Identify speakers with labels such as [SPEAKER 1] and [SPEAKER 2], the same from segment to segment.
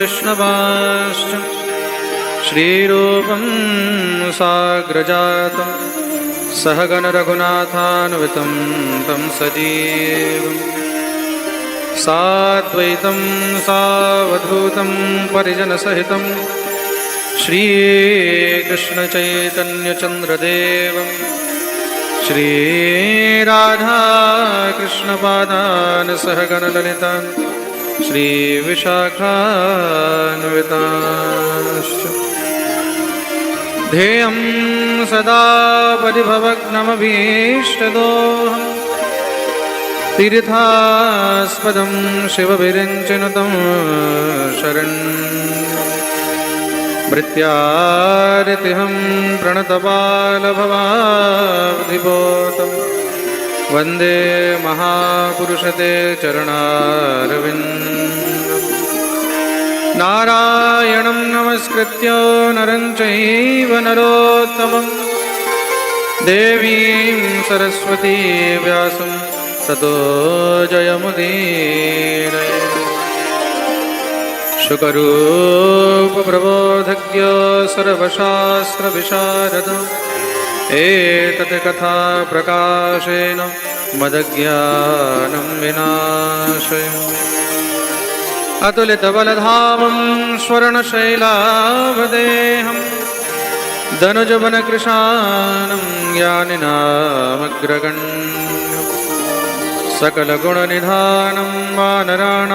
[SPEAKER 1] वैष्णवाश्च श्रीरूपं साग्रजातं सहगण रघुनाथान्वितं तं सजीवं साद्वैतं सावधूतं परिजनसहितं श्रीकृष्णचैतन्यचन्द्रदेवं श्रीराधाकृष्णपादान् सहगणललितान् श्रीविशाखान्विताश्च ध्येयं सदा परिभवग्नमभीष्टदोहं तीर्थास्पदं शिवविरिञ्चिनुतं शरण्यं भृत्यारितिहं प्रणतबालभवाब्धिपोतं वन्दे महापुरुषते चरणारविन्दं नारायणं नमस्कृत्य नरं चैव नरोत्तमं देवीं सरस्वती व्यासं ततो जयमुदीरये शुकरूपप्रबोधज्ञ सर्वशास्त्रविशारद एतत् कथा प्रकाशेन मदज्ञानं विनाशयम् अतुलितबलधामं स्वर्णशैलावदेहं दनुजवनकृशानं ज्ञानिनामग्रगण्यं सकलगुणनिधानं वानराणामधीशं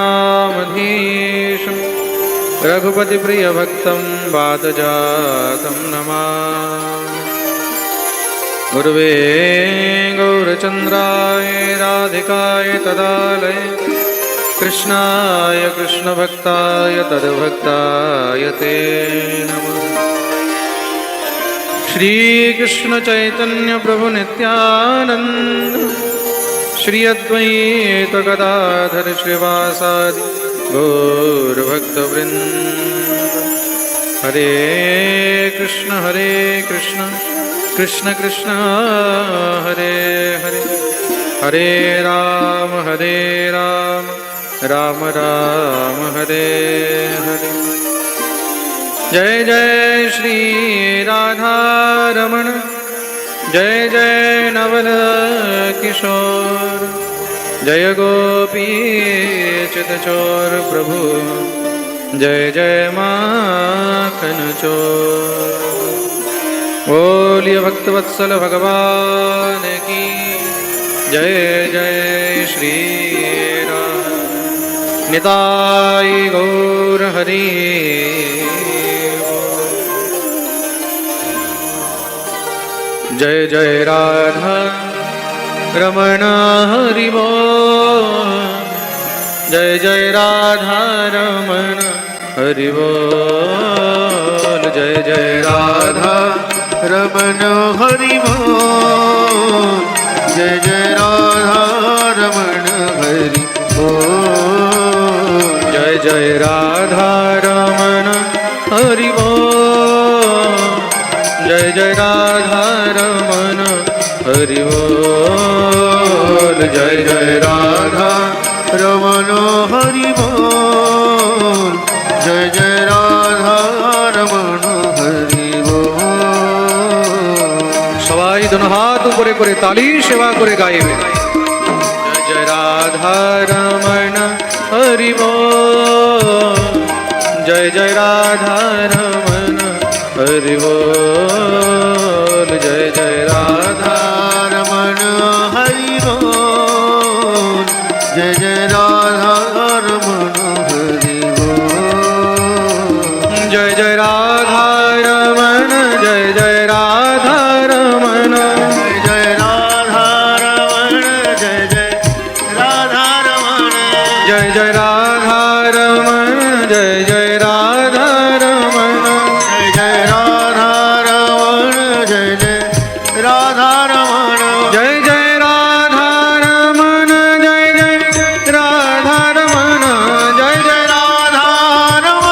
[SPEAKER 1] रघुपतिप्रियभक्तं वातजातं नमामि गुरुवे गौरचन्द्राय राधिकाय तदालय कृष्णाय कृष्णभक्ताय तद्भक्ताय ते नमः श्रीकृष्णचैतन्य प्रभु नित्यानन्द श्री अद्वैत गदाधर श्रीवासादि गौरभक्तवृन्द हरे कृष्ण कृष्ण कृष्ण हरे हरे हरे राम राम राम हरे हरे जय जय श्री राधा रमण जय जय नवल किशोर जय गोपी चितचोर प्रभु जय जय माखन चोर बोलिए भक्तवत्सल भगवान की जय जय श्री राम निताई गौर हरि जय जय राधा रमण हरि बोल जय जय राधा रमण हरि बोल जय जय राधा
[SPEAKER 2] रमण हरि बोल जय जय राधा रमण हरि बोल
[SPEAKER 1] जय जय राधा रमण हरि बोल जय जय राधा रमण हरि बोल
[SPEAKER 2] जय जय राधा रमण हरि बोल जय जय राधा रमण हरि
[SPEAKER 1] সবাই दोनों हाथ ऊपर করে তালি সেবা করে গাইবে জয় জয় রাধা রমণ হরি बोल जय जय राधा रमण हरि बोल जय जय राधा
[SPEAKER 2] रमण हरि बोल जय जय राधा रमण हरि बोल
[SPEAKER 1] जय जय राधा रमण जय जय राधा रमण
[SPEAKER 2] जय राधा रमण जय जय राधा रमण
[SPEAKER 1] जय जय राधा रमण जय जय राधा रमण
[SPEAKER 2] जय जय राधा रमण जय जय राधा रमण
[SPEAKER 1] जय जय राधा रमण जय जय राधा रमण जय जय
[SPEAKER 2] राधा रमण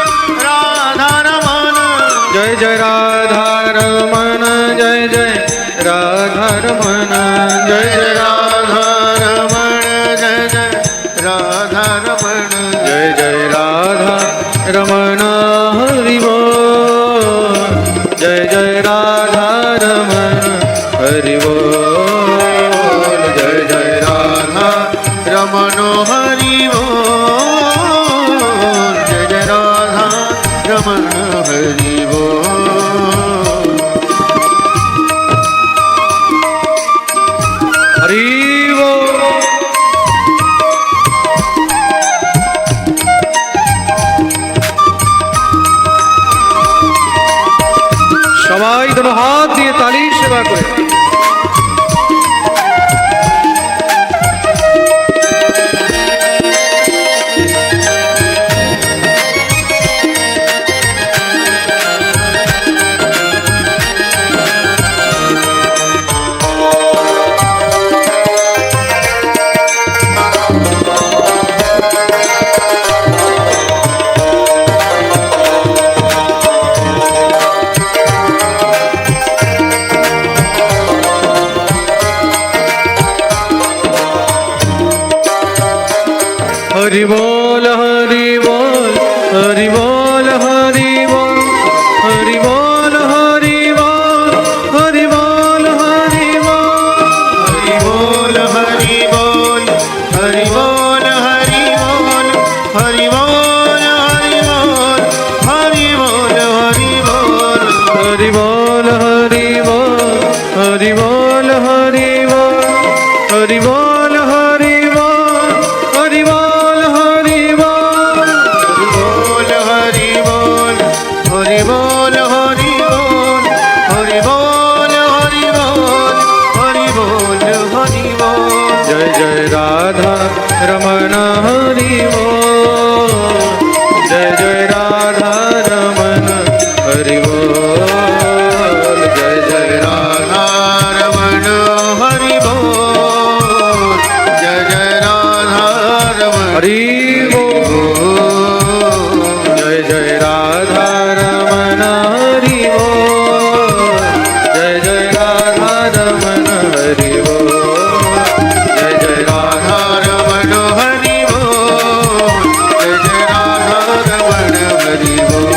[SPEAKER 2] जय जय राधा रमण
[SPEAKER 1] जय जय राधा रमण जय जय राधा रमण जय जय
[SPEAKER 2] राधा रमण जय जय राधा रमण
[SPEAKER 1] जय जय राधा रमण हरि बोल, जय जय राधा रमण हरि बोल, जय जय राधा
[SPEAKER 2] रमण हरि बोल, जय जय राधा रमण हरि बोल।
[SPEAKER 1] हरि बोल। সবাই দুটো হাত দিয়ে তালির সেবা করে। हरि बोल हरि बोल, हरि बोल हरि बोल, हरि बोल हरि बोल, हरि बोल हरि बोल,
[SPEAKER 2] हरि बोल हरि बोल, हरि बोल हरि बोल, हरि बोल हरि बोल, हरि बोल हरि बोल।
[SPEAKER 1] हरि बोल हरि बोल, हरि बोल हरि बोल, हरि बोल हरि बोल, हरि बोल हरि बोल,
[SPEAKER 2] बोल हरि बोल, हरि बोल हरि बोल, हरि बोल हरि बोल, हरि बोल हरि बोल।
[SPEAKER 1] जय जय राधा रमण हरि बोल, जय जय राधा रमण हरि बोल, जय जय
[SPEAKER 2] राधा रमण हरि बोल, जय जय राधा रमण
[SPEAKER 1] हरि बोल, जय जय राधा रमण हरि बोल, जय जय राधा रमण हरि बोल, जय जय राधा
[SPEAKER 2] रमण हरि बोल, जय जय राधा रमण हरि बोल,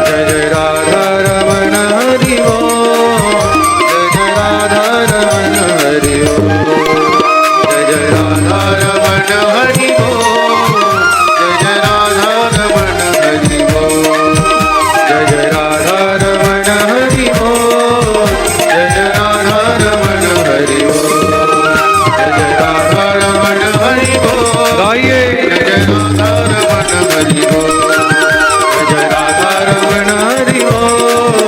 [SPEAKER 1] जय जय राधा रमण हरि बोल, जय जय राधा रमण हरि बोल, जय जय राधा
[SPEAKER 2] रमण हरि बोल, जय जय राधा रमण हरि बोल,
[SPEAKER 1] जय जय राधा रमण हरि बोल, जय जय राधा रमण हरि बोल, जय जय राधा
[SPEAKER 2] रमण हरि बोल।
[SPEAKER 1] गाइए
[SPEAKER 2] जय जय राधा रमण हरि बोल,
[SPEAKER 1] जय जय राधा रमण हरि बोल,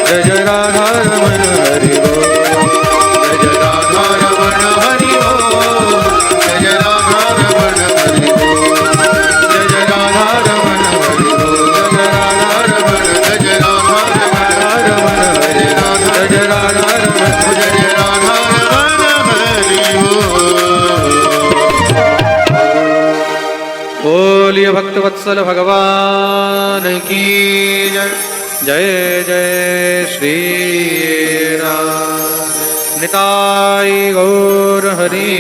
[SPEAKER 1] जय जय राधा रमण हरि बोल,
[SPEAKER 2] जय जय राधा रमण हरि बोल, जय जय राधा रमण हरि बोल,
[SPEAKER 1] जय जय राधा रमण हरि बोल, जय जय राधा रमण,
[SPEAKER 2] जय जय राधा रमण
[SPEAKER 1] रमण हरि, जय जय राधा रमण,
[SPEAKER 2] जय जय राधा रमण हरि बोल।
[SPEAKER 1] बोलिए भक्तवत्सल भगवान की जय, जय जय श्री राम, निताय गौर हरि।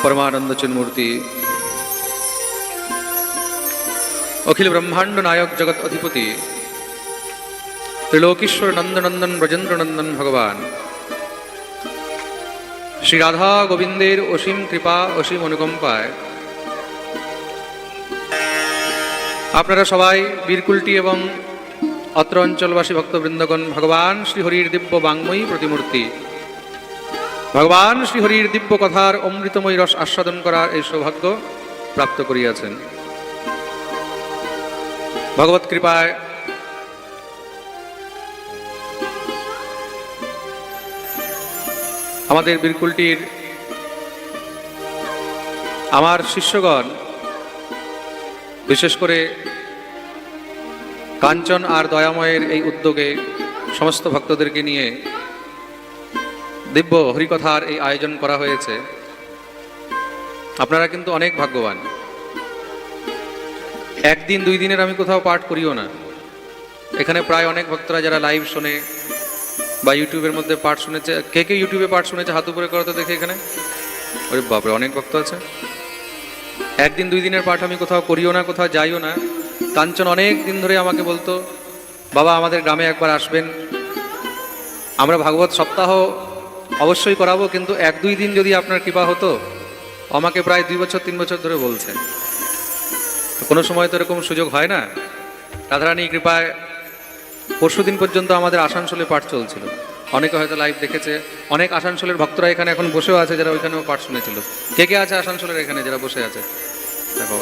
[SPEAKER 1] परमानंद चिन्मूर्ति अखिल ब्रह्मांड नायक जगत अधिपति त्रिलोकीश्वर नंदनंदन ब्रजेंद्र नंदन भगवान श्री राधा गोविंदेर অসীম কৃপা অসীম অনুকম্পায় আপনারা সবাই বীরকুলটি এবং অত্র অঞ্চলবাসী ভক্তবৃন্দগণ ভগবান শ্রীহরির দিব্য বাংময়ী প্রতিমূর্তি ভগবান শ্রীহরির দিব্য কথার অমৃতময় রস আস্বাদন করার এই সৌভাগ্য প্রাপ্ত করিয়াছেন। ভগবত কৃপায় আমাদের বীরকুলটির আমার শিষ্যগণ বিশেষ করে কাঞ্চন আর দয়াময়ের এই উদ্যোগে সমস্ত ভক্তদেরকে নিয়ে দিব্য হরিকথার এই আয়োজন করা হয়েছে। আপনারা কিন্তু অনেক ভাগ্যবান। একদিন দুই দিনের আমি কোথাও পাঠ করিও না, এখানে প্রায় অনেক ভক্তরা যারা লাইভ শোনে বা ইউটিউবের মধ্যে পাঠ শুনেছে, কে কে ইউটিউবে পাঠ শুনেছে হাত উপরে করো তো দেখে এখানে। ওরে বাপরে, অনেক ভক্ত আছে। একদিন দুই দিনের পাঠ আমি কোথাও করিও না, কোথাও যাইও না। কাঞ্চন অনেক দিন ধরে আমাকে বলতো, বাবা আমাদের গ্রামে একবার আসবেন, আমরা ভাগবত সপ্তাহ অবশ্যই করাবো, কিন্তু এক দুই দিন যদি আপনার কৃপা হতো। আমাকে প্রায় 2 বছর 3 বছর ধরে বলছে। তো কোনো সময় তো এরকম সুযোগ হয় না। রাধারানী কৃপায় পরশুদিন পর্যন্ত আমাদের আসানসোলে পাঠ চলছিল। অনেকে হয়তো লাইভ দেখেছে, অনেক আসানসোলের ভক্তরা এখানে এখন বসেও আছে, যারা ওইখানেও পাঠ শুনেছিল। কে কে আছে আসানসোলের এখানে যারা বসে আছে? দেখো,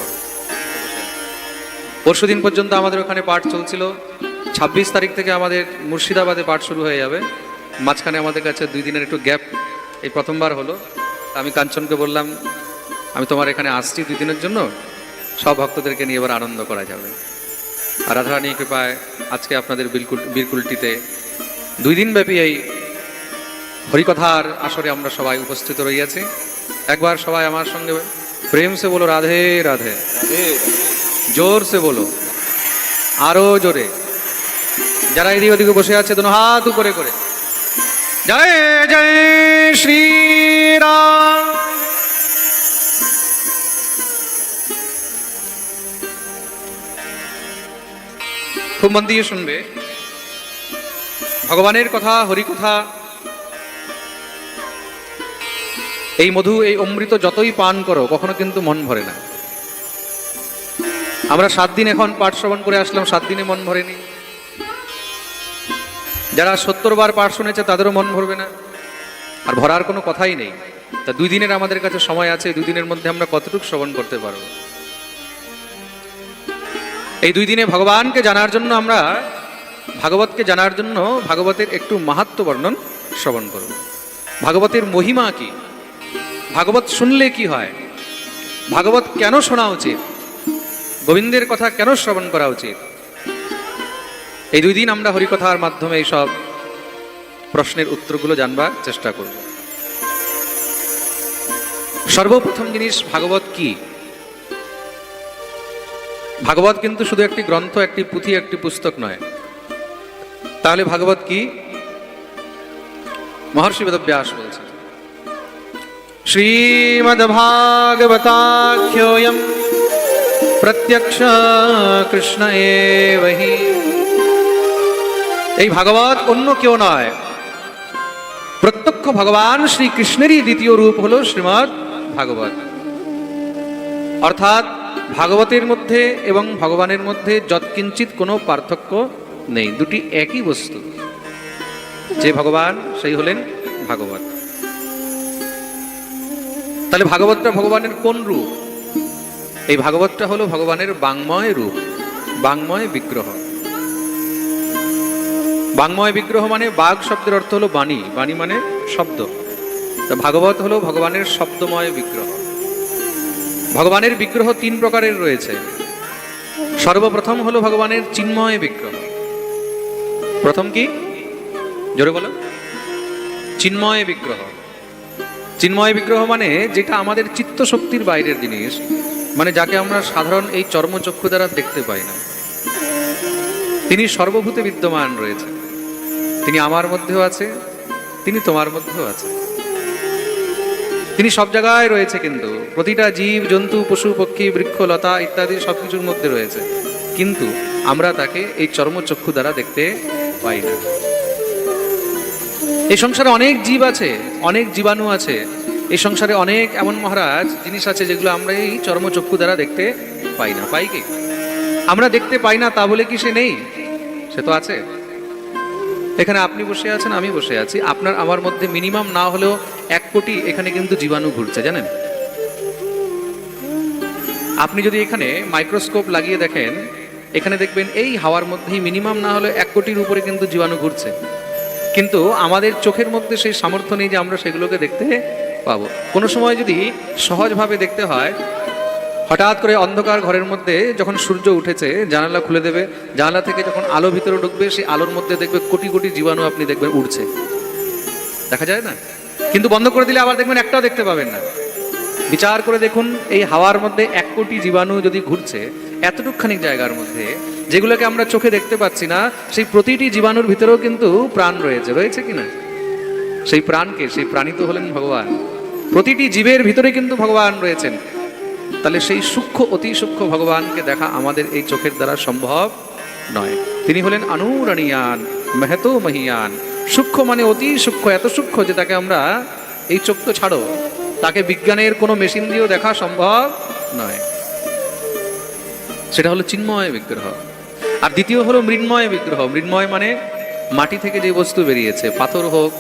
[SPEAKER 1] পরশুদিন পর্যন্ত আমাদের ওখানে পাঠ চলছিল। 26 তারিখ থেকে আমাদের মুর্শিদাবাদে পাঠ শুরু হয়ে যাবে। মাঝখানে আমাদের কাছে 2 দিনের একটু গ্যাপ, এই প্রথমবার হলো। আমি কাঞ্চনকে বললাম, আমি তোমার এখানে আসছি 2 দিনের জন্য, সব ভক্তদেরকে নিয়ে এবার আনন্দ করা যাবে। আর রাধারানী কৃপায় আজকে আপনাদের বীরকুলটিতে 2 দিন ব্যাপী এই হরিকথার আসরে আমরা সবাই উপস্থিত রয়েছি। একবার সবাই আমার সঙ্গে প্রেম সে বলো রাধে রাধে, জোর সে বলো, আরো জোরে। যারা এদিকে ওদিকে বসে আছে দোনো হাত উপরে করে জয় জয় শ্রীরাম। খুব মন দিয়ে শুনবে। ভগবানের কথা, হরিকথা, এই মধু, এই অমৃত যতই পান করো কখনো কিন্তু মন ভরে না। আমরা 7 দিন এখন পাঠ শ্রবণ করে আসলাম, 7 দিনে মন ভরেনি। যারা 70 বার পাঠ শুনেছে তাদেরও মন ভরবে না, আর ভরার কোনো কথাই নেই। তা 2 দিনের আমাদের কাছে সময় আছে, 2 দিনের মধ্যে আমরা কতটুকু শ্রবণ করতে পারবো? এই 2 দিনে ভগবানকে জানার জন্য আমরা ভাগবতকে জানার জন্য ভাগবতের একটু মাহাত্ম্য বর্ণন শ্রবণ করব। ভাগবতের মহিমা কি, ভাগবত শুনলে কি হয়, ভাগবত কেন শোনা উচিত, গোবিন্দের কথা কেন শ্রবণ করা উচিত, এই 2 দিন আমরা হরিকথার মাধ্যমে এই সব প্রশ্নের উত্তরগুলো জানবার চেষ্টা করব। সর্বপ্রথম জিনিস, ভাগবত কি? ভাগবত কিন্তু শুধু একটি গ্রন্থ, একটি পুঁথি, একটি পুস্তক নয়। তাহলে ভাগবত কি? মহর্ষি বেদব্যাস বলছেন, শ্রীমদ্ভাগবতাখ্যোয়ম প্রত্যক্ষ কৃষ্ণ এব হি। এই ভাগবত অন্য কেউ নয়, প্রত্যক্ষ ভগবান শ্রীকৃষ্ণেরই দ্বিতীয় রূপ হলো শ্রীমদ্ ভাগবত। অর্থাৎ ভাগবতের মধ্যে এবং ভগবানের মধ্যে যৎকিঞ্চিত কোনো পার্থক্য নেই, দুটি একই বস্তু। যে ভগবান সেই হলেন ভাগবত। তাহলে ভাগবতটা ভগবানের কোন রূপ? এই ভাগবতটা হলো ভগবানের বাংময় রূপ, বাংময় বিগ্রহ। বাংময় বিগ্রহ মানে বাগ শব্দের অর্থ হলো বাণী, বাণী মানে শব্দ। তা ভাগবত হলো ভগবানের শব্দময় বিগ্রহ। ভগবানের বিগ্রহ 3 প্রকারের রয়েছে। সর্বপ্রথম হলো ভগবানের চিন্ময় বিগ্রহ। প্রথম কি? জোরে বলো। চিন্ময় বিগ্রহ। চিন্ময় বিগ্রহ মানে যেটা আমাদের চিত্ত শক্তির বাইরের জিনিস, মানে যাকে আমরা সাধারণ এই চর্মচক্ষু দ্বারা দেখতে পাই না। তিনি সর্বভূতে বিদ্যমান রয়েছে। তিনি আমার মধ্যেও আছে, তিনি তোমার মধ্যেও আছে। তিনি সব জায়গায় রয়েছে, কিন্তু প্রতিটা জীব জন্তু পশু পক্ষী বৃক্ষ লতা ইত্যাদি সবকিছুর মধ্যে রয়েছে, কিন্তু আমরা তাকে এই চর্মচক্ষু দ্বারা দেখতে পাই না। এই সংসারে অনেক জীব আছে, অনেক জীবাণু আছে। এই সংসারে অনেক এমন মহারাজ জিনিস আছে যেগুলো আমরা এই চর্মচক্ষু দ্বারা দেখতে পাই না। পাই কি? আমরা দেখতে পাই না তা বলে কি সে নেই? সে তো আছে। এখানে আপনি বসে আছেন, আমি বসে আছি, আপনার আমার মধ্যে মিনিমাম না হলেও 1 কোটি এখানে কিন্তু জীবাণু ঘুরছে, জানেন? আপনি যদি এখানে মাইক্রোস্কোপ লাগিয়ে দেখেন, এখানে দেখবেন এই হাওয়ার মধ্যেই মিনিমাম না হলে 1 কোটির উপরে কিন্তু জীবাণু ঘুরছে। কিন্তু আমাদের চোখের মধ্যে সেই সামর্থ্য নেই যে আমরা সেগুলোকে দেখতে পাবো। কোনো সময় যদি সহজভাবে দেখতে হয়, হঠাৎ করে অন্ধকার ঘরের মধ্যে যখন সূর্য উঠেছে, জানালা খুলে দেবে, জানালা থেকে যখন আলো ভিতরে ঢুকবে, সেই আলোর মধ্যে দেখবে কোটি কোটি জীবাণু আপনি দেখবেন উড়ছে, দেখা যায় না? কিন্তু বন্ধ করে দিলে আবার দেখবেন একটাও দেখতে পাবেন না। বিচার করে দেখুন, এই হাওয়ার মধ্যে 1 কোটি জীবাণু যদি ঘুরছে এতটুকখানি জায়গার মধ্যে, যেগুলোকে আমরা চোখে দেখতে পাচ্ছি না, সেই প্রতিটি জীবাণুর ভিতরেও কিন্তু প্রাণ রয়েছে, রয়েছে কিনা? সেই প্রাণকে, সেই প্রাণী তো হলেন ভগবান। প্রতিটি জীবের ভিতরে কিন্তু ভগবান রয়েছেন। তাহলে সেই সূক্ষ্ম, অতি সূক্ষ্ম ভগবানকে দেখা আমাদের এই চোখের দ্বারা সম্ভব নয়। তিনি হলেন অনুরণীয়ান মেহতো মহিয়ান। সূক্ষ্ম মানে অতি সূক্ষ্ম, এত সূক্ষ্ম যে তাকে আমরা, এই চোখ তো ছাড়ো, তাকে বিজ্ঞানের কোনো মেশিন দিয়েও দেখা সম্ভব নয়। সেটা হলো চিন্ময় বিগ্রহ। আর দ্বিতীয় হলো মৃন্ময় বিগ্রহ। মৃন্ময় মানে মাটি থেকে যে বস্তু বেরিয়েছে, পাথর হোক,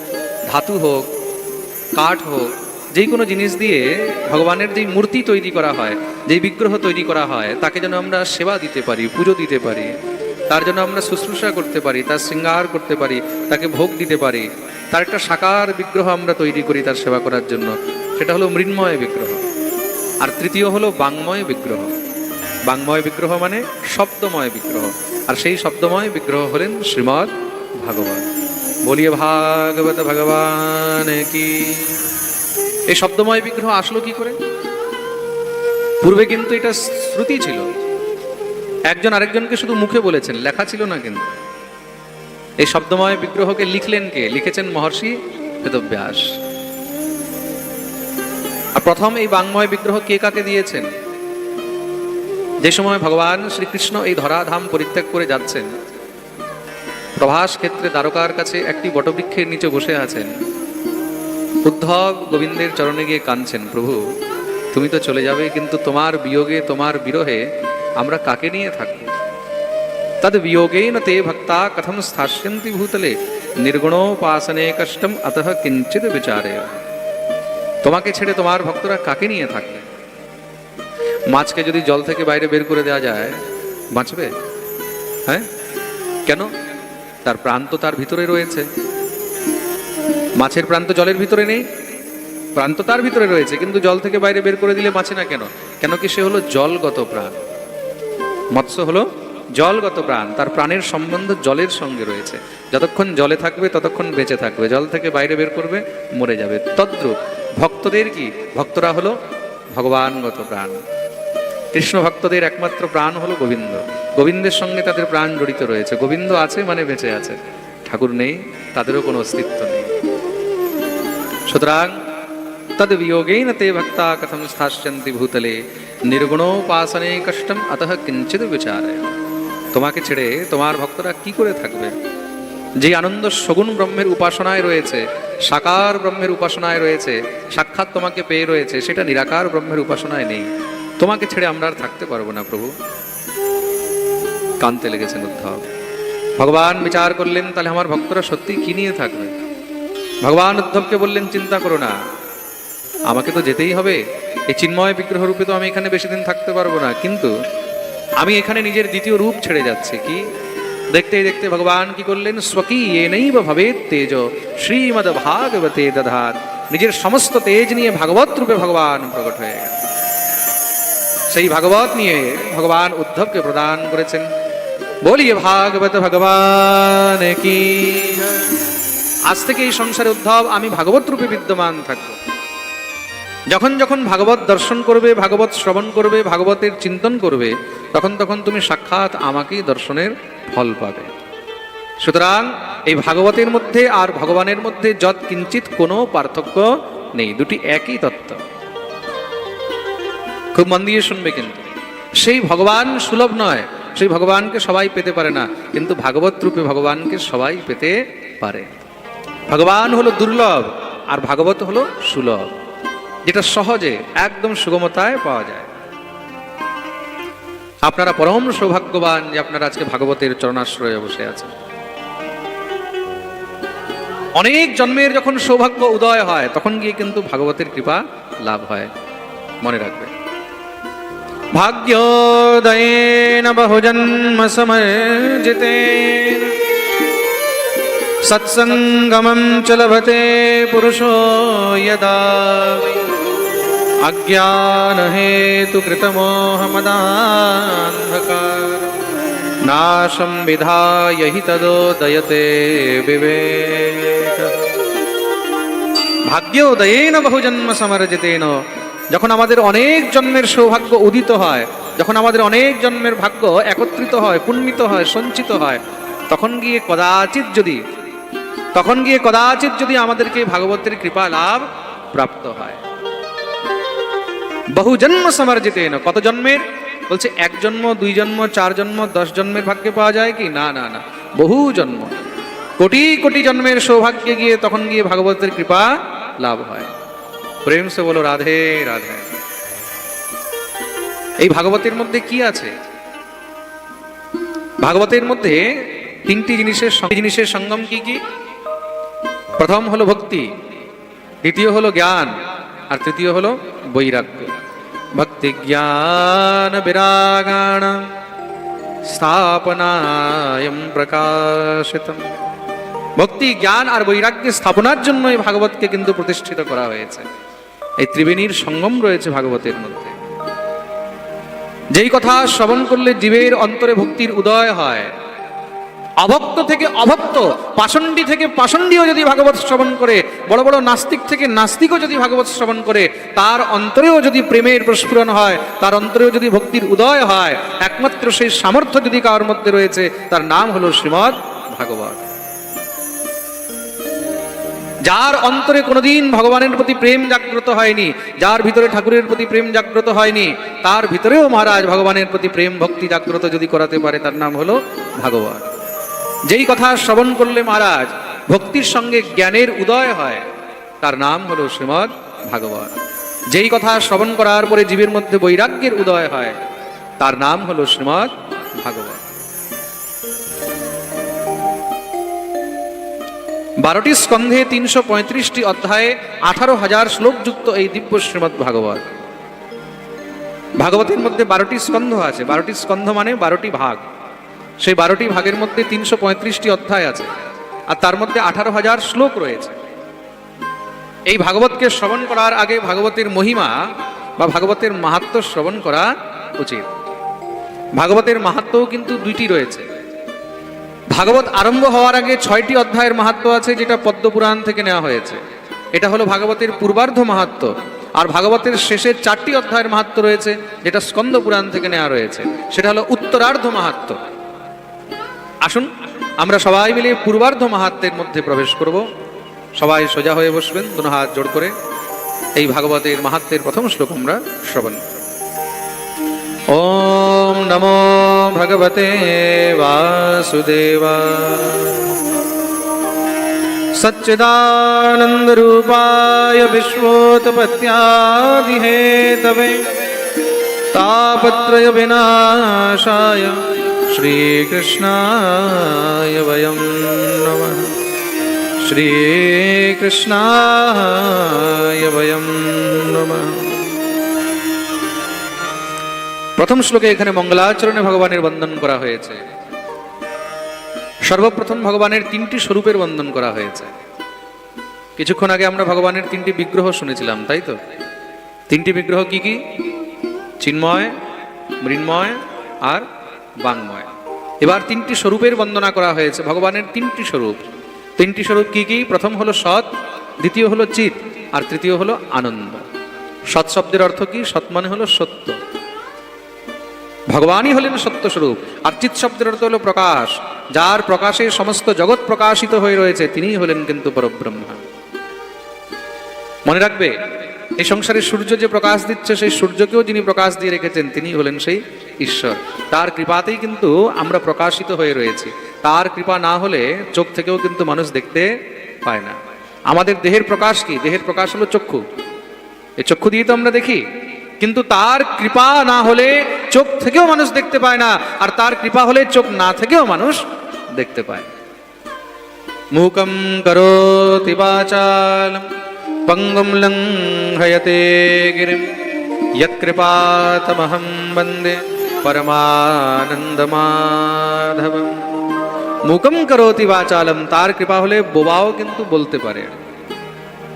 [SPEAKER 1] ধাতু হোক, কাঠ হোক, যেই কোনো জিনিস দিয়ে ভগবানের যেই মূর্তি তৈরি করা হয়, যেই বিগ্রহ তৈরি করা হয়, তাকে যেন আমরা সেবা দিতে পারি, পুজো দিতে পারি, তার জন্য আমরা শুশ্রূষা করতে পারি, তার শৃঙ্গার করতে পারি, তাকে ভোগ দিতে পারি, তার একটা সাকার বিগ্রহ আমরা তৈরি করি তার সেবা করার জন্য, সেটা হলো মৃন্ময় বিগ্রহ। আর তৃতীয় হলো বাংময় বিগ্রহ। বাংময় বিগ্রহ মানে শব্দময় বিগ্রহ। আর সেই শব্দময় বিগ্রহ হলেন শ্রীমদ্ ভাগবত। বলিয়ে ভাগবত ভগবান কি। এই শব্দময় বিগ্রহ আসলো কি করে? পূর্বে কিন্তু এটা শ্রুতি ছিল, একজন আরেকজনকে শুধু মুখে বলেছেন, লেখা ছিল না। কিন্তু এই শব্দময় বিগ্রহকে লিখলেন কে? লিখেছেন মহর্ষি বেদব্যাস। আর প্রথম এই বাংময় বিগ্রহ কে কাকে দিয়েছেন? যে সময় ভগবান শ্রীকৃষ্ণ এই ধরাধাম পরিত্যাগ করে যাচ্ছেন, প্রভাস ক্ষেত্রে দ্বারকার কাছে একটি বটবৃক্ষের নিচে বসে আছেন। উদ্ধব গোবিন্দের চরণে গিয়ে কাঁদছেন, প্রভু তুমি তো চলে যাবে, কিন্তু তোমার বিয়োগে, তোমার বিরহে আমরা কাকে নিয়ে থাকবো? তদ বিয়োগেন তে ভক্তা কথম স্থাস্যন্তি ভূতলে নির্গুণোপাসনে কষ্টম অতঃ কিঞ্চিত বিচারে। তোমাকে ছেড়ে তোমার ভক্তরা কাকে নিয়ে থাকবে? মাছকে যদি জল থেকে বাইরে বের করে দেওয়া যায়, বাঁচবে? হ্যাঁ, কেন? তার প্রাণ তো তার ভিতরে রয়েছে। মাছের প্রাণ তো জলের ভিতরে নেই, প্রাণ তো তার ভিতরে রয়েছে, কিন্তু জল থেকে বাইরে বের করে দিলে বাঁচে না কেন? কেন কি সে হলো জলগত প্রাণ। মৎস্য হলো জলগত প্রাণ, তার প্রাণের সম্বন্ধ জলের সঙ্গে রয়েছে। যতক্ষণ জলে থাকবে ততক্ষণ বেঁচে থাকবে, জল থেকে বাইরে বের করবে মরে যাবে। তদ্রূপ ভক্তদের কি? ভক্তরা হলো ভগবানগত প্রাণ। কৃষ্ণ ভক্তদের একমাত্র প্রাণ হলো গোবিন্দ। গোবিন্দের সঙ্গে তাদের প্রাণ জড়িত রয়েছে। গোবিন্দ আছে মানে বেঁচে আছে, ঠাকুর নেই তাদেরও কোনো অস্তিত্ব নেই। সুতরাং তদ বিয়োগেন তে ভক্তা কথম স্থাস্যন্তি ভূতলে নির্গুণোপাসনে কষ্টম অতঃ কিঞ্চিত বিচারে। তোমাকে ছেড়ে তোমার ভক্তরা কি করে থাকবে? যে আনন্দ সগুণ ব্রহ্মের উপাসনায় রয়েছে, সাকার ব্রহ্মের উপাসনায় রয়েছে, সাক্ষাৎ তোমাকে পেয়ে রয়েছে, সেটা নিরাকার ব্রহ্মের উপাসনায় নেই। তোমাকে ছেড়ে আমরা আর থাকতে পারবো না প্রভু। কাঁদতে লেগেছেন উদ্ধব। ভগবান বিচার করলেন, তাহলে আমার ভক্তরা সত্যি কি নিয়ে থাকবে? ভগবান উদ্ধবকে বললেন, চিন্তা করো না, আমাকে তো যেতেই হবে। এই চিন্ময় বিগ্রহ রূপে তো আমি এখানে বেশি দিন থাকতে পারবো না, কিন্তু আমি এখানে নিজের দ্বিতীয় রূপ ছেড়ে যাচ্ছি। কি? দেখতে দেখতে ভগবান কি করলেন? স্বকীয়েনৈব ভবেৎ তেজ শ্রীমদ্ ভাগবতে দধাত। নিজের সমস্ত তেজ নিয়ে ভাগবত রূপে ভগবান প্রকট হয়ে গেল। সেই ভাগবত নিয়ে ভগবান উদ্ধবকে প্রদান করেছেন। বলিয়ে ভাগবত ভগবান কি। আজ থেকে এই সংসারে উদ্ধব আমি ভাগবত রূপে বিদ্যমান থাকবো। যখন যখন ভাগবত দর্শন করবে, ভাগবত শ্রবণ করবে, ভাগবতের চিন্তন করবে, তখন তখন তুমি সাক্ষাৎ আমাকেই দর্শনের ফল পাবে। সুতরাং এই ভাগবতের মধ্যে আর ভগবানের মধ্যে যৎ কিঞ্চিত কোনো পার্থক্য নেই, দুটি একই তত্ত্ব। খুব মন দিয়ে শুনবে। কিন্তু সেই ভগবান সুলভ নয়, সেই ভগবানকে সবাই পেতে পারে না, কিন্তু ভাগবত রূপে ভগবানকে সবাই পেতে পারে। ভগবান হলো দুর্লভ আর ভাগবত হলো সুলভ, যেটা সহজে একদম সুগমতায় পাওয়া যায়। আপনারা পরম সৌভাগ্যবান যে আপনারা আজকে ভাগবতের চরণাশ্রয়ে বসে আছেন। অনেক জন্মের যখন সৌভাগ্য উদয় হয়, তখন গিয়ে কিন্তু ভাগবতের কৃপা লাভ হয়। মনে রাখবে, ভাগ্যোদয়েন বহুজন্ম সমর্জিতেন সৎসঙ্গমং চ লভতে পুরুষো যদা অজ্ঞান হেতু কৃতমোহমদান্ধকার নাশম বিধায় হি তদোদয়তে বিবেক। ভাগ্যোদয়েন বহুজন্ম সমর্জিতেন, যখন আমাদের অনেক জন্মের সৌভাগ্য উদিত হয়, যখন আমাদের অনেক জন্মের ভাগ্য একত্রিত হয়, পুণ্যিত হয়, সঞ্চিত হয়, তখন গিয়ে কদাচিৎ যদি আমাদেরকে ভাগবতের কৃপা লাভ প্রাপ্ত হয়। বহু জন্ম সমর্জিতেন, কত জন্মের? বলছে 1 জন্ম, 2 জন্ম, 4 জন্ম, 10 জন্মের ভাগ্যে পাওয়া যায় কি? না না না, বহু জন্ম, কোটি কোটি জন্মের সৌভাগ্যে গিয়ে তখন গিয়ে ভাগবতের কৃপা লাভ হয়। প্রেম সে বলো রাধে রাধে। এই ভাগবতের মধ্যে কি আছে? ভাগবতের মধ্যে 3টি জিনিসের সঙ্গম কি কি? প্রথম হলো ভক্তি, দ্বিতীয় হলো জ্ঞান, আর তৃতীয় হলো বৈরাগ্য। ভক্তি জ্ঞান বিরাগাণ স্থাপনায়ং প্রকাশিতম। ভক্তি, জ্ঞান আর বৈরাগ্যের স্থাপনার জন্য এই ভাগবতকে কিন্তু প্রতিষ্ঠিত করা হয়েছে। এই ত্রিবেণীর সঙ্গম রয়েছে ভাগবতের মধ্যে। যেই কথা শ্রবণ করলে জীবের অন্তরে ভক্তির উদয় হয়, অভক্ত থেকে অভক্ত, পাষণ্ডী থেকে পাষণ্ডীও যদি ভাগবত শ্রবণ করে, বড় বড় নাস্তিক থেকে নাস্তিকও যদি ভাগবত শ্রবণ করে, তার অন্তরেও যদি প্রেমের প্রস্ফুরণ হয়, তার অন্তরেও যদি ভক্তির উদয় হয়, একমাত্র সেই সামর্থ্য যদি কারোর মধ্যে রয়েছে, তার নাম হলো শ্রীমদ্ ভাগবত। যার অন্তরে কোনোদিন ভগবানের প্রতি প্রেম জাগ্রত হয়নি, যার ভিতরে ঠাকুরের প্রতি প্রেম জাগ্রত হয়নি, তার ভিতরেও মহারাজ ভগবানের প্রতি প্রেম ভক্তি জাগ্রত যদি করাতে পারে, তার নাম হলো ভাগবত। যেই কথা শ্রবণ করলে মহারাজ ভক্তির সঙ্গে জ্ঞানের উদয় হয়, তার নাম হলো শ্রীমদ্ ভাগবত। যেই কথা শ্রবণ করার পরে জীবের মধ্যে বৈরাগ্যের উদয় হয়, তার নাম হলো শ্রীমদ্ ভাগবত। 12টি স্কন্ধে 335টি অধ্যায়ে 18,000 শ্লোকযুক্ত এই দিব্য শ্রীমদ্ ভাগবত। ভাগবতের মধ্যে 12টি স্কন্ধ আছে। 12টি স্কন্ধ মানে 12টি ভাগ। সেই 12টি ভাগের মধ্যে 335টি অধ্যায় আছে, আর তার মধ্যে 18,000 শ্লোক রয়েছে। এই ভাগবতকে শ্রবণ করার আগে ভাগবতের মহিমা বা ভাগবতের মাহাত্ম্য শ্রবণ করা উচিত। ভাগবতের মাহাত্ম্যও কিন্তু 2টি রয়েছে। ভাগবত আরম্ভ হওয়ার আগে 6টি অধ্যায়ের মাহাত্ম্য আছে, যেটা পদ্মপুরাণ থেকে নেওয়া হয়েছে। এটা হলো ভাগবতের পূর্বার্ধ মাহাত্ম্য। আর ভাগবতের শেষে 4টি অধ্যায়ের মাহাত্ম্য রয়েছে, যেটা স্কন্দ পুরাণ থেকে নেওয়া রয়েছে, সেটা হলো উত্তরার্ধ মাহাত্ম্য। আসুন আমরা সবাই মিলে পূর্বার্ধ মাহাত্ম্যের মধ্যে প্রবেশ করব। সবাই সোজা হয়ে বসবেন, দুনো হাত জোড় করে। এই ভাগবতের মাহাত্ম্যের প্রথম শ্লোক আমরা শ্রবণ। ওম নমো ভগবতে বাসুদেবায় সচ্চিদানন্দ রূপায় বিশ্বোৎপত্ত্যাদি হেতবে তাপত্রয় বিনাশায় শ্রীকৃষ্ণায় বয়ং নমঃ। শ্রীকৃষ্ণায় বয়ং নমঃ। প্রথম শ্লোকে এখানে মঙ্গলাচরণে ভগবানের বন্দন করা হয়েছে। সর্বপ্রথম ভগবানের 3টি স্বরূপের বন্দন করা হয়েছে। কিছুক্ষণ আগে আমরা ভগবানের 3টি বিগ্রহ শুনেছিলাম, তাই তো? 3টি বিগ্রহ কি কি? চিন্ময়, মৃন্ময় আর বাংময়। এবার 3টি স্বরূপের বন্দনা করা হয়েছে। ভগবানের 3টি স্বরূপ। 3টি স্বরূপ কি কি? প্রথম হলো সৎ, দ্বিতীয় হলো চিৎ, আর তৃতীয় হলো আনন্দ। সৎ শব্দের অর্থ কি? সৎ মানে হলো সত্য। ভগবানই হলেন সত্য স্বরূপ। আর চিৎ শব্দের অর্থ হলো প্রকাশ। যার প্রকাশে সমস্ত জগৎ প্রকাশিত হয়ে রয়েছে, তিনিই হলেন কিন্তু পরব্রহ্ম। মনে রাখবে, এই সংসারে সূর্য যে প্রকাশ দিচ্ছে, সেই সূর্যকেও যিনি প্রকাশ দিয়ে রেখেছেন, তিনি হলেন সেই ঈশ্বর। তার কৃপাতেই কিন্তু আমরা প্রকাশিত হয়ে রয়েছি। তার কৃপা না হলে চোখ থেকেও কিন্তু মানুষ দেখতে পায় না। আমাদের দেহের প্রকাশ কি? দেহের প্রকাশ হলো চক্ষু। এই চক্ষু দিয়ে তো আমরা দেখি, কিন্তু তার কৃপা না হলে চোখ থেকেও মানুষ দেখতে পায় না, আর তার কৃপা হলে চোখ না থেকেও মানুষ দেখতে পায়। মূকং করোতি বাচালম পঙ্গুম লঙ্ঘয়তে গিরিম যৎকৃপাতমহং বন্দে পরমানন্দ মাধবম। মূকং করোতি বাচালম, তার কৃপা হলে বোবাও কিন্তু বলতে পারে।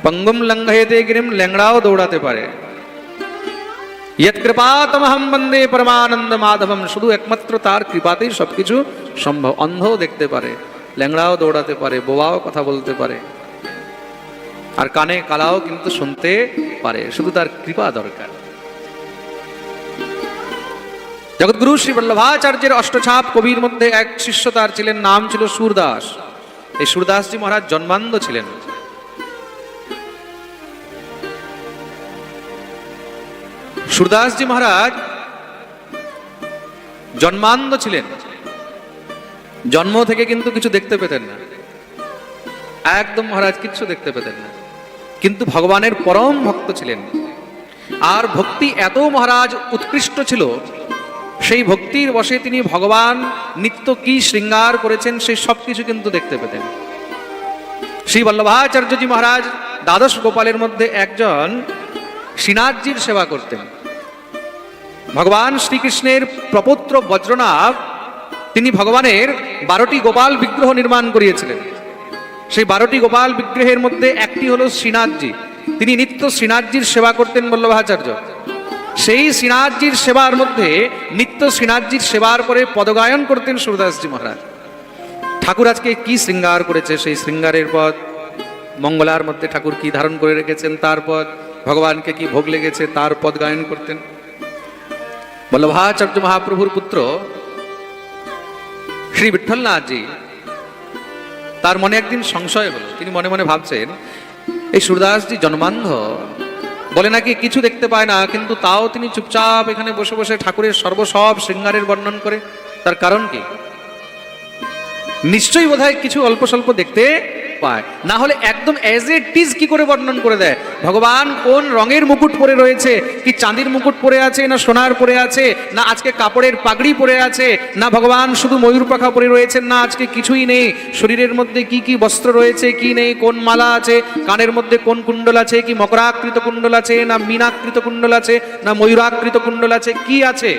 [SPEAKER 1] পঙ্গুম লঙ্ঘয়তে গিরিম, ল্যাংড়াও দৌড়াতে পারে। যৎকৃপাতমহং বন্দে পরমানন্দ মাধবম, শুধু একমাত্র তার কৃপাতেই সবকিছু সম্ভব। অন্ধও দেখতে পারে, ল্যাংড়াও দৌড়াতে পারে, বোবাও কথা বলতে পারে, আর কানে কালাও কিন্তু শুনতে পারে। শুধু তার কৃপা দরকার। জগৎগুরু শ্রী বল্লভাচার্যের অষ্টছাপ কবির মধ্যে এক শিষ্য তার ছিলেন, নাম ছিল সুরদাস। এই সুরদাসজি মহারাজ জন্মান্ধ ছিলেন। সুরদাসজি মহারাজ জন্মান্ধ ছিলেন, জন্ম থেকে কিন্তু কিছু দেখতে পেতেন না, একদম মহারাজ কিচ্ছু দেখতে পেতেন না, কিন্তু ভগবানের পরম ভক্ত ছিলেন। আর ভক্তি এত মহারাজ উৎকৃষ্ট ছিল, সেই ভক্তির বশে তিনি ভগবান নিত্য কি শৃঙ্গার করেছেন সেই সব কিছু কিন্তু দেখতে পেতেন। শ্রী বল্লভাচার্যজি মহারাজ দ্বাদশ গোপালের মধ্যে একজন শ্রীনাথজির সেবা করতেন। ভগবান শ্রীকৃষ্ণের প্রপৌত্র বজ্রনাভ তিনি ভগবানের 12টি গোপাল বিগ্রহ নির্মাণ করিয়েছিলেন। সেই 12টি গোপাল বিগ্রহের মধ্যে একটি হলো শ্রীনাথজি। তিনি নিত্য শ্রীনাথজির সেবা করতেন বল্লভাচার্য। সেই শ্রীনাথজির সেবার মধ্যে নিত্য শ্রীনাথজির সেবার পরে পদগায়ন করতেন সুরদাসজি মহারাজ। ঠাকুর আজকে কি শৃঙ্গার করেছে সেই শৃঙ্গারের পদ, মঙ্গলার মধ্যে ঠাকুর কি ধারণ করে রেখেছেন তার পদ, ভগবানকে কি ভোগ লেগেছে তার পদ গায়ন করতেন। বল্লভাচার্য মহাপ্রভুর পুত্র শ্রী বিঠ্ঠলনাথজি, তার মনে একদিন সংশয় হলো। তিনি মনে মনে ভাবছেন, এই সুরদাসজি জন্মান্ধ, বলে নাকি কিছু দেখতে পায় না, কিন্তু তাও তিনি চুপচাপ এখানে বসে বসে ঠাকুরের সর্বসব শৃঙ্গারের বর্ণন করে। তার কারণ কি? নিশ্চয়ই বোধহয় কিছু অল্প স্বল্প দেখতে পায়, না হলে একদম অ্যাজ এ টিজ কি করে বর্ণন করে দেয়? ভগবান কোন রঙের মুকুট পরে রয়েছে, কি চাঁদির মুকুট পরে আছে, না সোনার পরে আছে, না আজকে কাপড়ের পাগড়ি পরে আছে, না ভগবান শুধু ময়ূর পাখা পরে রয়েছেন, না আজকে কিছুই নেই, শরীরের মধ্যে কি কি বস্ত্র রয়েছে, কি নেই, কোন মালা আছে, কানের মধ্যে কোন কুণ্ডল আছে, কি মকরাকৃত কুণ্ডল আছে, না মীনাকৃত কুণ্ডল আছে, না ময়ূরাকৃত কুণ্ডল আছে, কি আছে,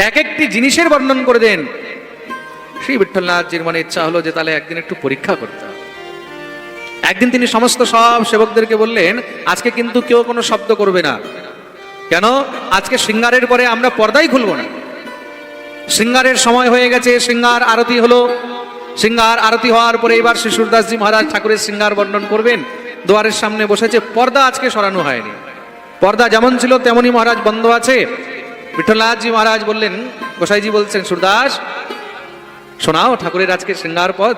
[SPEAKER 1] এক একটি জিনিসের বর্ণন করে দেন। শ্রী বিঠ্ঠলনাথজির মনে ইচ্ছা হলো যে তাহলে একদিন একটু পরীক্ষা করতে হবে। একদিন তিনি সমস্ত সব সেবকদেরকে বললেন, আজকে কিন্তু কেউ কোনো শব্দ করবে না। কেন? আজকে শৃঙ্গারের পরে আমরা পর্দাই খুলব না। শৃঙ্গারের সময় হয়ে গেছে, শৃঙ্গার আরতি হলো। শৃঙ্গার আরতি হওয়ার পরে এবার শ্রী সুরদাসজি মহারাজ ঠাকুরের শৃঙ্গার বর্ণন করবেন। দুয়ারের সামনে বসেছে, পর্দা আজকে সরানো হয়নি, পর্দা যেমন ছিল তেমনই মহারাজ বন্ধ আছে। বিঠ্ঠলনাথজি মহারাজ বললেন, গোসাইজি বলছেন, সুরদাস শোনাও ঠাকুরের আজকে শৃঙ্গার পদ।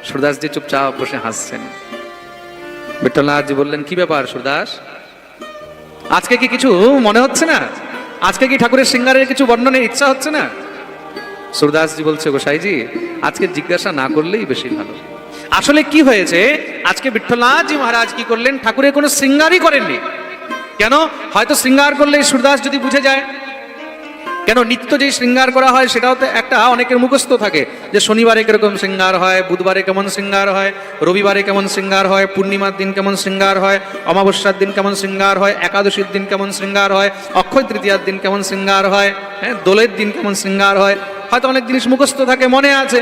[SPEAKER 1] সুরদাসজি চুপচাপ বসে হাসছেন। বিঠ্ঠলনাথজি বললেন, কি ব্যাপার সুরদাস, আজকে কি কিছু মনে হচ্ছে না? আজকে কি ঠাকুরের শৃঙ্গারের কিছু বর্ণনের ইচ্ছা হচ্ছে না? সুরদাসজি বলছে, গোসাইজি আজকে জিজ্ঞাসা না করলেই বেশি ভালো। আসলে কি হয়েছে, আজকে বিঠ্ঠলনাথজি মহারাজ কি করলেন, ঠাকুরের কোনো শৃঙ্গারই করেননি। কেন? হয়তো শৃঙ্গার করলে সুরদাস যদি বুঝে যায়, কেন নিত্য যে শৃঙ্গার করা হয় সেটাও তো একটা অনেকের মুখস্থ থাকে, যে শনিবারে কিরকম শৃঙ্গার হয়, বুধবারে কেমন শৃঙ্গার হয়, রবিবারে কেমন শৃঙ্গার হয়, পূর্ণিমার দিন কেমন শৃঙ্গার হয়, অমাবস্যার দিন কেমন শৃঙ্গার হয়, একাদশীর দিন কেমন শৃঙ্গার হয়, অক্ষয় তৃতীয়ার দিন কেমন শৃঙ্গার হয়, হ্যাঁ দোলের দিন কেমন শৃঙ্গার হয়, হয়তো অনেক জিনিস মুখস্থ থাকে, মনে আছে।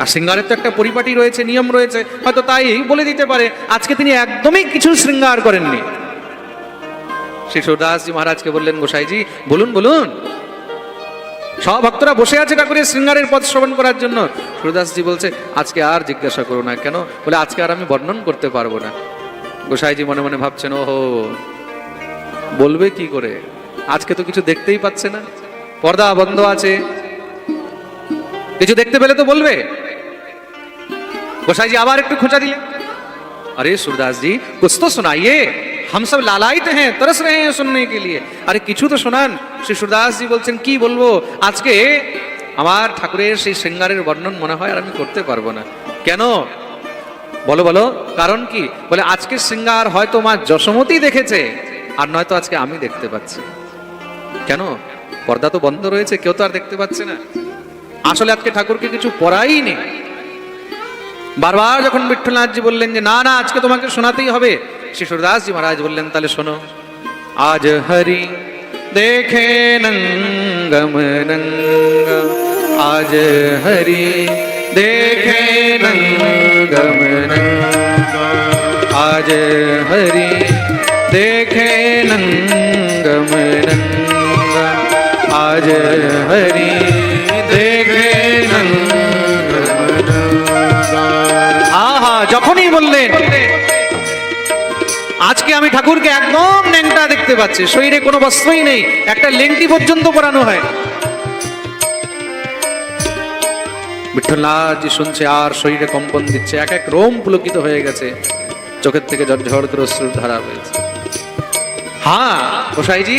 [SPEAKER 1] আর শৃঙ্গারের তো একটা পরিপাটি রয়েছে, নিয়ম রয়েছে, হয়তো তাই বলে দিতে পারে। আজকে তিনি একদমই কিছু শৃঙ্গার করেননি। শ্রী সুরদাসজি মহারাজকে বললেন, গোসাইজি বলুন বলুন। সব ভক্তরা বসে আছে ঠাকুরের শৃঙ্গারের পদ শ্রবণ করার জন্য। সুরদাসজি বলছে, আজকে আর জিজ্ঞাসা করো না। কেন? বলে আজকে আর আমি বর্ণন করতে পারবো না। গোসাইজি মনে মনে ভাবছেন, ওহো বলবে কি করে, আজকে তো কিছু দেখতেই পাচ্ছে না, পর্দা বন্ধ আছে, কিছু দেখতে পেলে তো বলবে। গোসাইজি আবার একটু খোঁচা দিলেন, अरे सूरदास जी कुछ तो सुनाइए, हम सब लालायित हैं, तरस रहे हैं सुनने के लिए। अरे কিছু তো শোনান। শ্রী সুরদাস জি বলছেন, কি বলবো, আজকে আমার ঠাকুরের সেই শৃঙ্গারের বর্ণন মনে হয় আর আমি করতে পারবো না। কেন? বলো বলো, কারণ কি? বলে আজকে শৃঙ্গার হয়তো মা যশোমতী দেখেছে, আর নয়তো আজকে আমি দেখতে পাচ্ছি। কেন? পর্দা তো বন্ধ রয়েছে, কেউ তো আর দেখতে পাচ্ছে না। আসলে আজকে ঠাকুরকে কিছু পড়াই নেই। বারবার যখন বিঠ্ঠলনাথজি বললেন যে না না আজকে তোমাকে শোনাতেই হবে, শ্রী সুরদাসজি মহারাজ বললেন, তাহলে শোনো। আজ হরি দেখে নঙ্গম নঙ্গ, আজ হরি দেখে নঙ্গম নঙ্গ, আজ হরি দেখে নঙ্গম নঙ্গ, আজ হরি দেখে নঙ্গম। আহা, যখনই বললেন আজকে আমি ঠাকুরকে একদম ন্যাংটা দেখতে পাচ্ছে, শরীরে কোনো বস্ত্রই নেই, একটা লেংটি পর্যন্ত পরানো হয়। বিঠ্ঠলনাথজি শুনছে আর শরীরে কম্পন দিচ্ছে, এক এক রোম পুলকিত হয়ে গেছে, চোখের থেকে ঝরঝর করে অশ্রুর ধারা হয়েছে। হ্যাঁ গোসাইজি,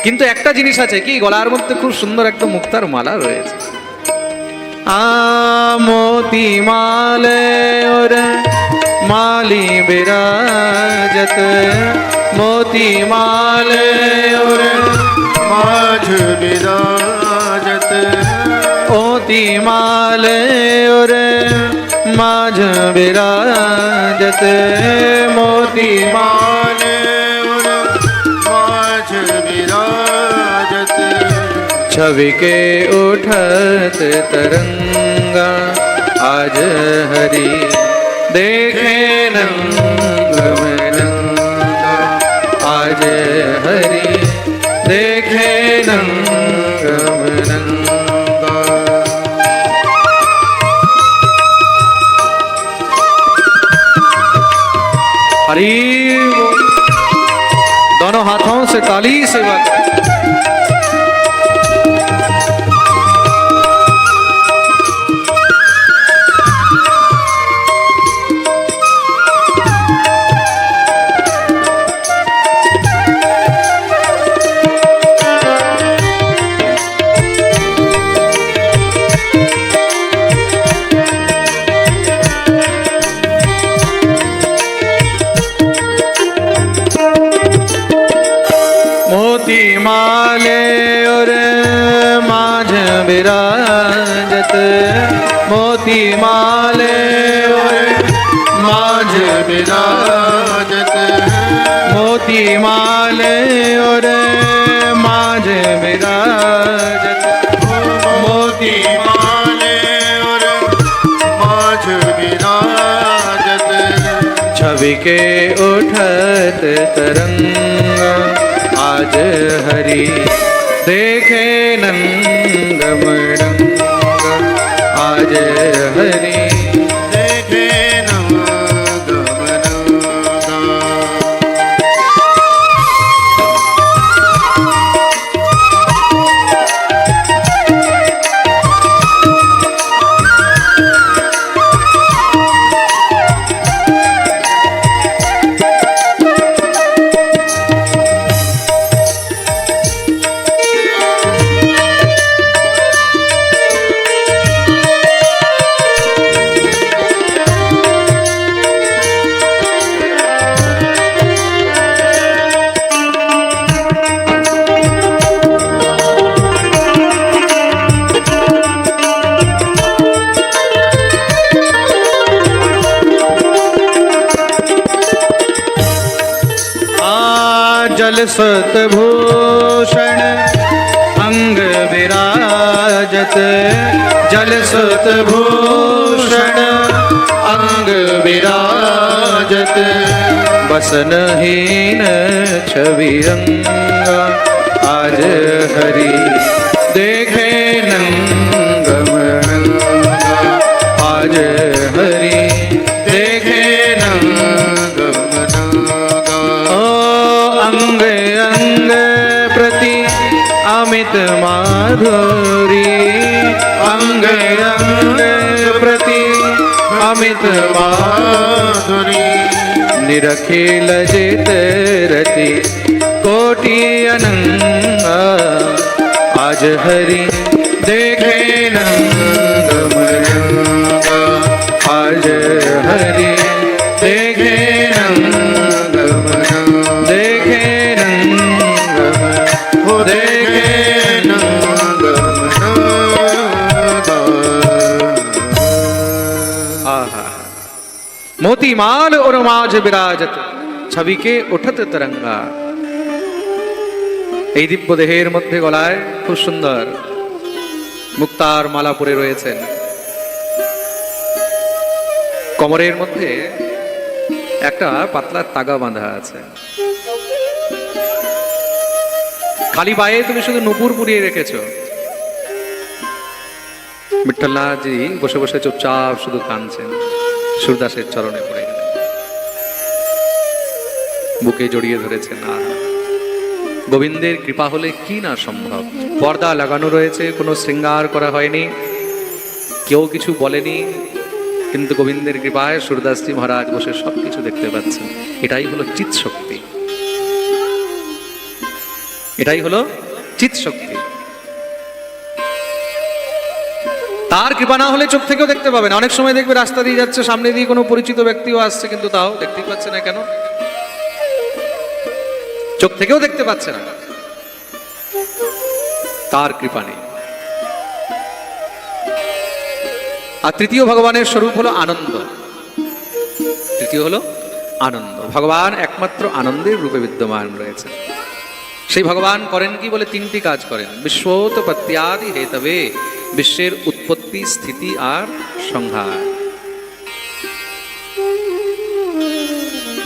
[SPEAKER 1] কিন্তু একটা জিনিস আছে, কি গলার মধ্যে খুব সুন্দর একটা মুক্তার মালা রয়েছে। मोती माले और माली विराजत, मोती माले और
[SPEAKER 2] माझ विराजत,
[SPEAKER 1] मोती माले और माझ विराजत, मोती
[SPEAKER 2] माले और माझ विराजत,
[SPEAKER 1] छवि के उठत तरंगा आज हरि देखे नंग में नंगा, आज हरि देखे नंग में नंगा। हरि बोल। दोनों हाथों से ताली से बजा। मोती माले और माझ विराजत, मोती माले और माझ
[SPEAKER 2] विराजत,
[SPEAKER 1] मोती माले और माझ विराजत,
[SPEAKER 2] मोती माले और माझ विराजत,
[SPEAKER 1] छवि के उठत तरंगा आज हरि देखे नंग मृदंगा, आज हरि
[SPEAKER 2] देखे नंग मृदंगा। जल सतभूषण अंग विराजत, जल सतभूषण अंग विराजत, बसनहीन छवि रंगा आज हरि देखे नंग मृदंगा, आज हरि देखे नंग मृदंगा। अंग अंग प्रति अमित माधुरी, अंग अंग प्रति अमित माधुरी, निरखिल जित रति कोटि अनंगा आज हरि देखे नंग मृदंगा, आज हरि देखे नंग मृदंगा, देखे नंग हो देखे नंग मृदंगा।
[SPEAKER 1] आहा। मोती माल और माझ विराजत, छवि के उठत तरंगा। এই দিব্য দেহের মধ্যে গলায় খুব সুন্দর মুক্তার মালা পরে রয়েছেন, কোমরের মধ্যে একটা পাতলা তাগা বাঁধা আছে, খালি পায়ে তুমি শুধু নুপুর পুরিয়ে রেখেছো। বিঠ্ঠলনাথজি বসে বসে চুপচাপ শুধু কাঁদছেন, সুরদাসের চরণে পড়ে গেলেন, বুকে জড়িয়ে ধরেছেন। আর গোবিন্দের কৃপা হলে কি না সম্ভব। পর্দা লাগানো রয়েছে, কোনো শৃঙ্গার করা হয়নি, কেউ কিছু বলেনি, কিন্তু গোবিন্দের কৃপায় সুরদাসজি মহারাজ বসে সবকিছু দেখতে পাচ্ছেন। এটাই হলো চিৎ শক্তি, এটাই হলো চিৎ শক্তি। তার কৃপা না হলে চোখ থেকেও দেখতে পাবে না। অনেক সময় দেখবে রাস্তা দিয়ে যাচ্ছে, সামনে দিয়ে কোনো পরিচিত ব্যক্তিও আসছে, কিন্তু তাও দেখতেই পাচ্ছে না। কেন? চোখ থেকেও দেখতে পাচ্ছে না, তার কৃপা নেই। আর তৃতীয় ভগবানের স্বরূপ হলো আনন্দ। তৃতীয় হলো আনন্দ। ভগবান একমাত্র আনন্দের রূপে বিদ্যমান রয়েছে। সেই ভগবান করেন কি বলে? তিনটি কাজ করেন। বিশ্বোৎপত্ত্যাদি হেতবে, বিশ্বের উৎপত্তি, স্থিতি আর সংহার।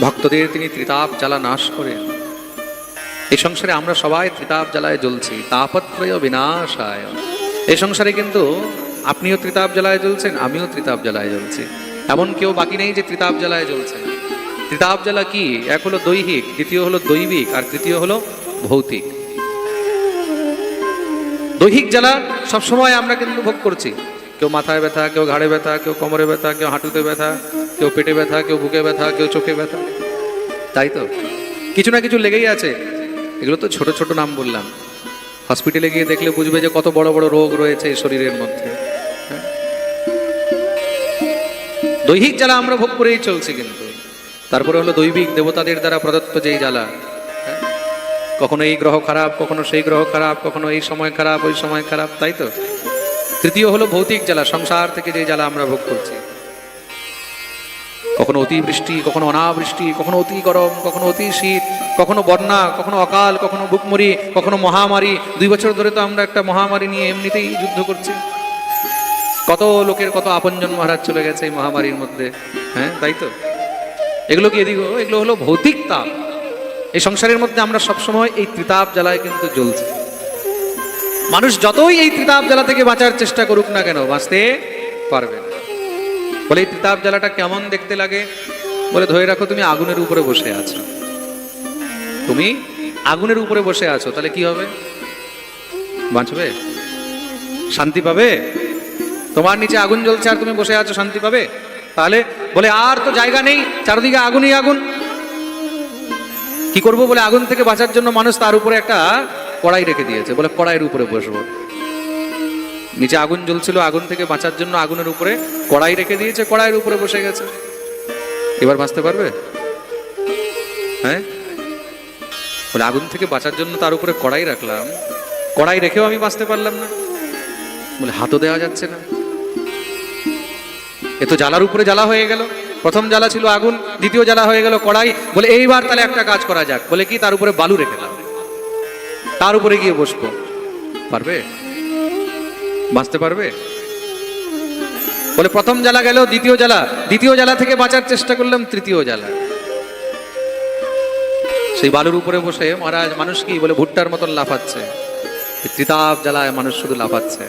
[SPEAKER 1] ভক্তদের তিনি ত্রিতাপ জ্বালা নাশ করেন। এই সংসারে আমরা সবাই ত্রিতাপ জ্বালায় জ্বলছি, তাপত্রয় বিনাশায়। এই সংসারে কিন্তু আপনিও ত্রিতাপ জ্বালায় জ্বলছেন, আমিও ত্রিতাপ জ্বালায় জ্বলছি। এমন কেউ বাকি নেই যে ত্রিতাপ জ্বালায় জ্বলছে না। ত্রিতাপ জ্বালা কি? এক হলো দৈহিক, দ্বিতীয় হলো দৈবিক, আর তৃতীয় হলো ভৌতিক। দৈহিক জ্বালা সবসময় আমরা কিন্তু ভোগ করছি। কেউ মাথায় ব্যথা, কেউ ঘাড়ে ব্যথা, কেউ কোমরে ব্যথা, কেউ হাঁটুতে ব্যথা, কেউ পেটে ব্যথা, কেউ বুকে ব্যথা, কেউ চোখে ব্যথা, তাই তো? কিছু না কিছু লেগেই আছে। এগুলো তো ছোট ছোট নাম বললাম। হসপিটালে গিয়ে দেখলে বুঝবে যে কত বড় বড় রোগ রয়েছে এই শরীরের মধ্যে। দৈহিক জ্বালা আমরা ভোগ করেই চলছি, কিন্তু তারপরে হলো দৈবিক, দেবতাদের দ্বারা প্রদত্ত যেই জ্বালা। কখনো এই গ্রহ খারাপ, কখনো সেই গ্রহ খারাপ, কখনো এই সময় খারাপ, ওই সময় খারাপ, তাই তো? তৃতীয় হলো ভৌতিক জ্বালা, সংসার থেকে যে জ্বালা আমরা ভোগ করছি। কখনো অতিবৃষ্টি, কখনো অনাবৃষ্টি, কখনো অতি গরম, কখনো অতি শীত, কখনো বন্যা, কখনো অকাল, কখনো ভুকমরি, কখনো মহামারী। 2 বছর ধরে তো আমরা একটা মহামারী নিয়ে এমনিতেই যুদ্ধ করছি। কত লোকের কত আপনজন মহারাজ চলে গেছে এই মহামারীর মধ্যে, হ্যাঁ তাই তো? এগুলো কি এদিকে? এগুলো হলো ভৌতিক তাপ। এই সংসারের মধ্যে আমরা সবসময় এই ত্রিতাপ জ্বালায় কিন্তু জ্বলছি। মানুষ যতই এই ত্রিতাপ জ্বালা থেকে বাঁচার চেষ্টা করুক না কেন, বাঁচতে পারবে না। বলে এই ত্রিতাপ জ্বালাটা কেমন দেখতে লাগে? বলে ধরে রাখো তুমি আগুনের উপরে বসে আছো, তুমি আগুনের উপরে বসে আছো, তাহলে কি হবে? বাঁচবে? শান্তি পাবে? তোমার নিচে আগুন জ্বলছে আর তুমি বসে আছো, শান্তি পাবে? তাহলে বলে আর তো জায়গা নেই, চারদিকে আগুনই আগুন। কি করবো? বলে আগুন থেকে বাঁচার জন্য মানুষ তার উপরে একটা কড়াই রেখে দিয়েছে, বলে কড়াইয়ের উপরে বসবো। নিচে আগুন জ্বলছিল, আগুন থেকে বাঁচার জন্য আগুনের উপরে কড়াই রেখে দিয়েছে, কড়াইয়ের উপরে বসে গেছে। এবার বাঁচতে পারবে? হ্যাঁ, বলে আগুন থেকে বাঁচার জন্য তার উপরে কড়াই রাখলাম, কড়াই রেখেও আমি বাঁচতে পারলাম না। বলে হাতও দেওয়া যাচ্ছে না, এ তো জ্বালার উপরে জ্বালা হয়ে গেল। প্রথম জ্বালা ছিল আগুন, দ্বিতীয় জ্বালা হয়ে গেল কড়াই। বলে এইবার তাহলে একটা কাজ করা যাক। বলে কি? তার উপরে বালু রেখে দাও, তার উপরে গিয়ে বসবো। পারবে? বাঁচতে পারবে? বলে প্রথম জ্বালা গেল, দ্বিতীয় জ্বালা, দ্বিতীয় জ্বালা থেকে বাঁচার চেষ্টা করলাম, তৃতীয় জ্বালা। সেই বালুর উপরে বসে মহারাজ মানুষ কি? বলে ভুট্টার মতন লাফাচ্ছে। ত্রিতাপ জ্বালায় মানুষ শুধু লাফাচ্ছে।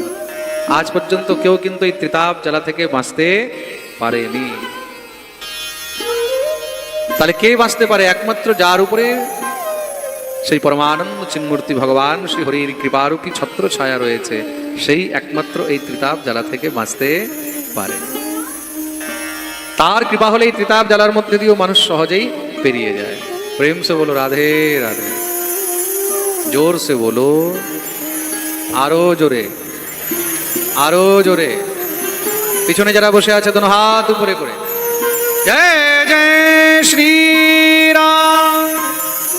[SPEAKER 1] আজ পর্যন্ত কেউ কিন্তু এই ত্রিতাপ জ্বালা থেকে বাঁচতে পারেনি। তাহলে কে বাঁচতে পারে? একমাত্র যার উপরে সেই পরমানন্দ চিন্মূর্তি ভগবান শ্রী হরির কৃপারূপী ছত্র ছায়া রয়েছে, সেই একমাত্র এই ত্রিতাপ জ্বালা থেকে বাঁচতে পারে। তার কৃপা হলে এই ত্রিতাপ জ্বালার মধ্যে দিয়েও মানুষ সহজেই পেরিয়ে যায়। প্রেম সে বলো রাধে রাধে, জোর সে বলো, আরো জোরে, আরো জোরে। পিছনে যারা বসে আছে, দোনো হাত উপরে করে